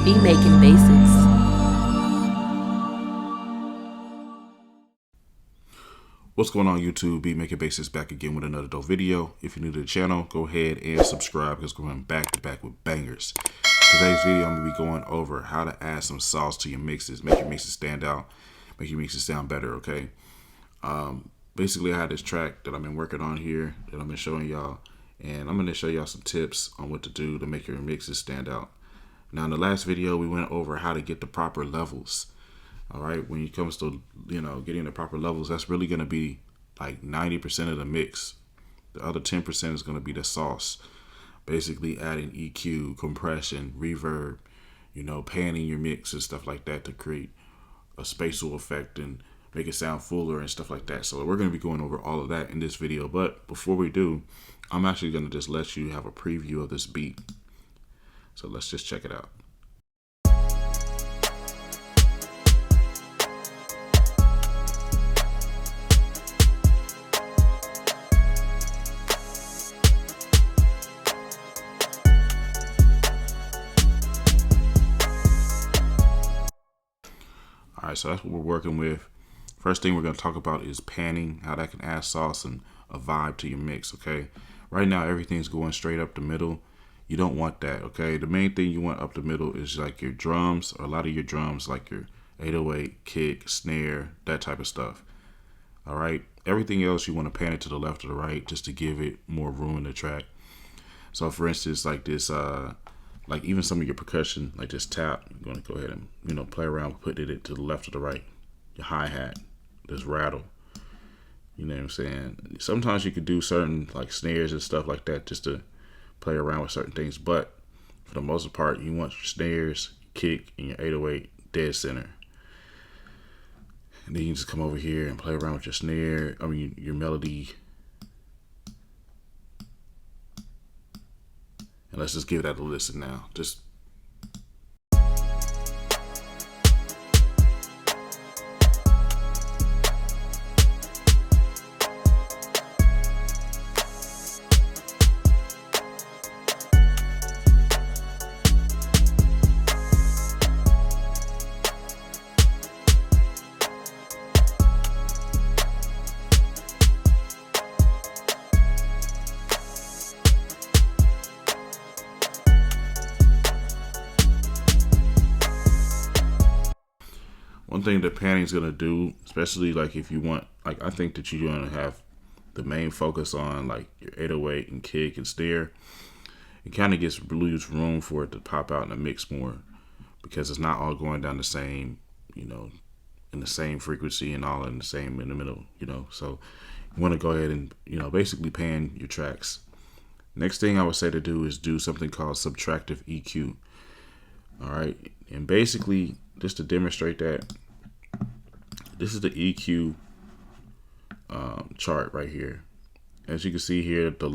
Be making bases. What's going on, YouTube? Be Making Bases back again with another dope video. If you're new to the channel, go ahead and subscribe because we're going back to back with bangers. Today's video, I'm going to be going over how to add some sauce to your mixes, make your mixes stand out, make your mixes sound better, okay? Basically, I had this track that I've been working on here that I've been showing y'all, and I'm going to show y'all some tips on what to do to make your mixes stand out. Now, in the last video, we went over how to get the proper levels. All right, when it comes to, getting the proper levels, that's really going to be like 90% of the mix. The other 10% is going to be the sauce. Basically adding EQ, compression, reverb, panning your mix and stuff like that to create a spatial effect and make it sound fuller and stuff like that. So we're going to be going over all of that in this video. But before we do, I'm actually going to just let you have a preview of this beat. So let's just check it out. All right, so that's what we're working with. First thing we're going to talk about is panning, how that can add sauce and a vibe to your mix, okay? Right now, everything's going straight up the middle. You don't want that, okay? The main thing you want up the middle is like your drums, or a lot of your drums, like your 808, kick, snare, that type of stuff. All right? Everything else, you want to pan it to the left or the right just to give it more room in the track. So, for instance, like this, like even some of your percussion, like this tap, you're going to go ahead and, play around with putting it to the left or the right. Your hi-hat, this rattle. You know what I'm saying? Sometimes you could do certain like snares and stuff like that just to play around with certain things. But for the most part, you want your snares, kick, and your 808 dead center. And then you just come over here and play around with your snare, your melody. And let's just give that a listen now. Just one thing that panning is gonna do, especially like if you want, like I think that you're gonna have the main focus on like your 808 and kick and snare. It kind of gets lose room for it to pop out in the mix more because it's not all going down the same, in the same frequency and all in the middle, So you want to go ahead and basically pan your tracks. Next thing I would say to do is do something called subtractive EQ. All right, and basically just to demonstrate that, this is the EQ chart right here. As you can see here, the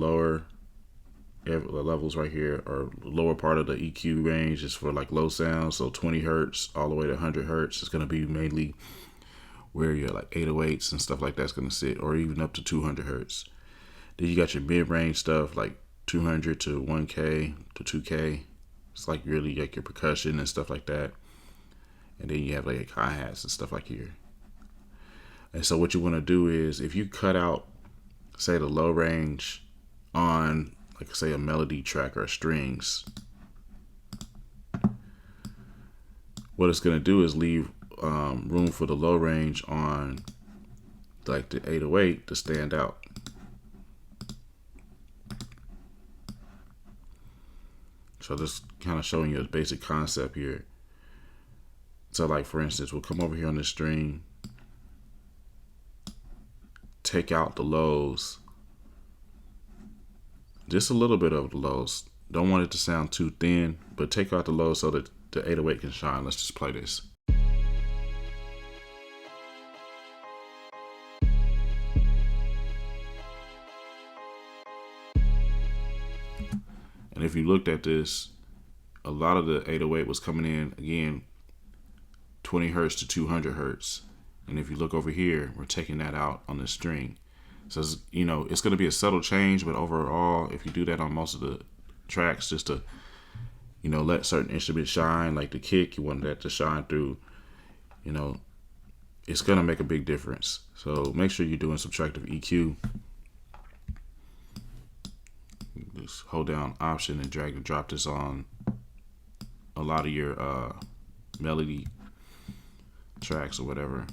levels right here, or lower part of the EQ range is for like low sound, so 20 hertz all the way to 100 hertz is going to be mainly where your like 808s and stuff like that's going to sit, or even up to 200 hertz. Then you got your mid-range stuff like 200 to 1K to 2K. It's like really like your percussion and stuff like that. And then you have like hi-hats and stuff like here. And so what you want to do is, if you cut out, say, the low range on, like, say, a melody track or strings, what it's going to do is leave room for the low range on, like, the 808 to stand out. So just kind of showing you a basic concept here. So, like, for instance, we'll come over here on the string, take out the lows, just a little bit of the lows. Don't want it to sound too thin, but take out the lows so that the 808 can shine. Let's just play this. And if you looked at this, a lot of the 808 was coming in, again, 20 hertz to 200 hertz. And if you look over here, we're taking that out on the string. So, it's going to be a subtle change, but overall, if you do that on most of the tracks, just to, let certain instruments shine, like the kick. You want that to shine through. It's gonna make a big difference. So make sure you're doing subtractive EQ. Just hold down Option and drag and drop this on a lot of your melody tracks or whatever.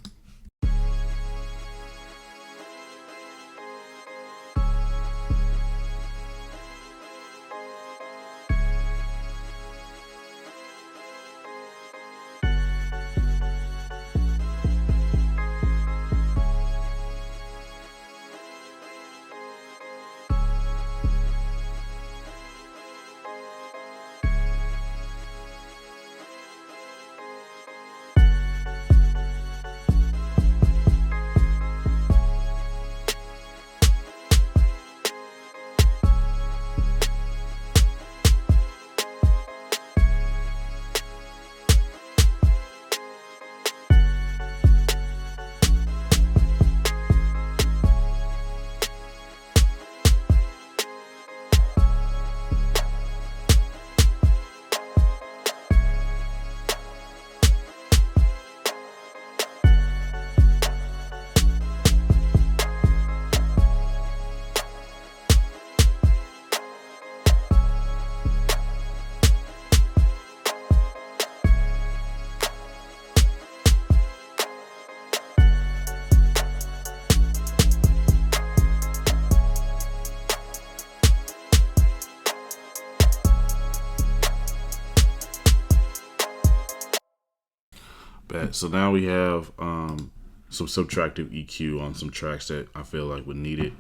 So now we have some subtractive EQ on some tracks that I feel like would need it.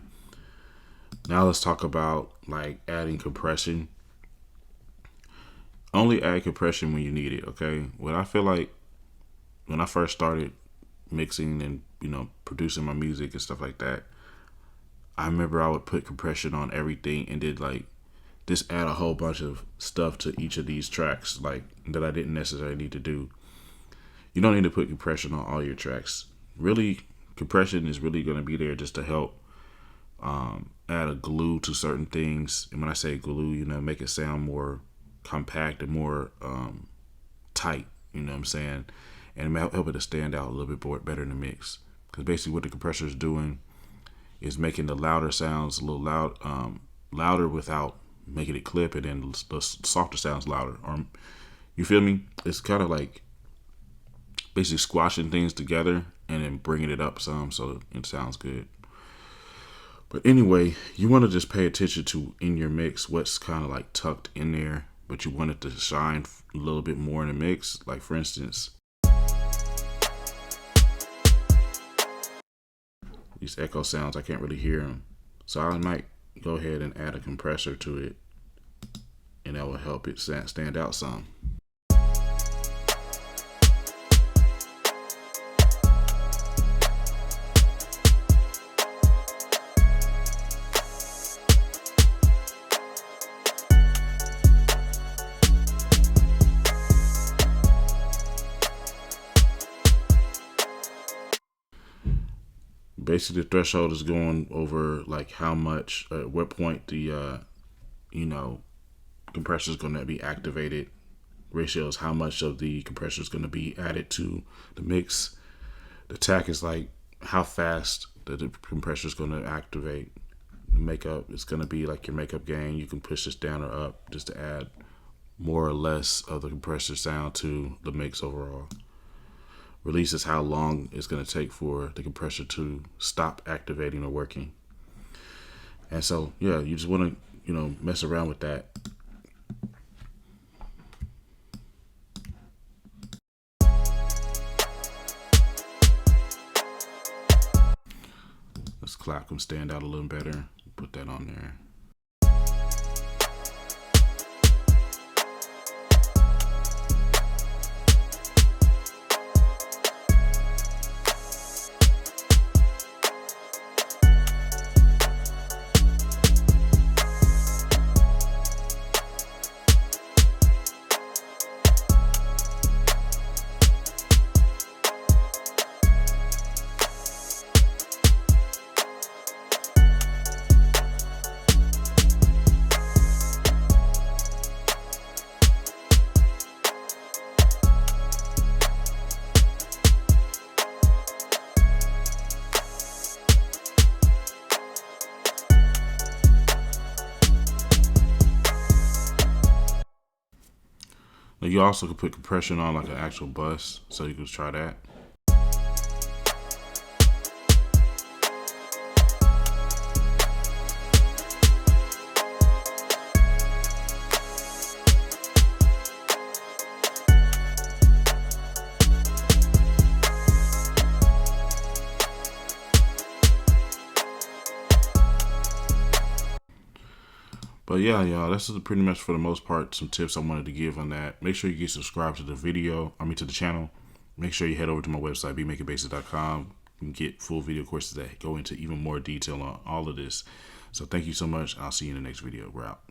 Now let's talk about like adding compression. Only add compression when you need it, okay? What I feel like when I first started mixing and producing my music and stuff like that, I remember I would put compression on everything and did like just add a whole bunch of stuff to each of these tracks like that I didn't necessarily need to do. You don't need to put compression on all your tracks. Really, compression is really going to be there just to help add a glue to certain things. And when I say glue, make it sound more compact and more tight, you know what I'm saying? And help it to stand out a little bit more better in the mix. Because basically what the compressor is doing is making the louder sounds a little louder without making it clip, and then the softer sounds louder. Or, you feel me? It's kind of like basically squashing things together and then bringing it up some so it sounds good. But anyway, you want to just pay attention to in your mix what's kind of like tucked in there, but you want it to shine a little bit more in the mix. Like for instance, these echo sounds, I can't really hear them. So I might go ahead and add a compressor to it, and that will help it stand out some. Basically, the threshold is going over like how much, at what point the compressor is going to be activated. Ratio is how much of the compressor is going to be added to the mix. The tack is like how fast the compressor is going to activate. Makeup is going to be like your makeup gain. You can push this down or up just to add more or less of the compressor sound to the mix overall. Release is how long it's going to take for the compressor to stop activating or working. And so, yeah, you just want to, mess around with that. Let's clap them stand out a little better. Put that on there. Now you also can put compression on like an actual bus, so you can try that. But yeah, y'all, this is pretty much for the most part some tips I wanted to give on that. Make sure you get subscribed to the to the channel. Make sure you head over to my website, bemakingbases.com, and get full video courses that go into even more detail on all of this. So thank you so much. I'll see you in the next video. We're out.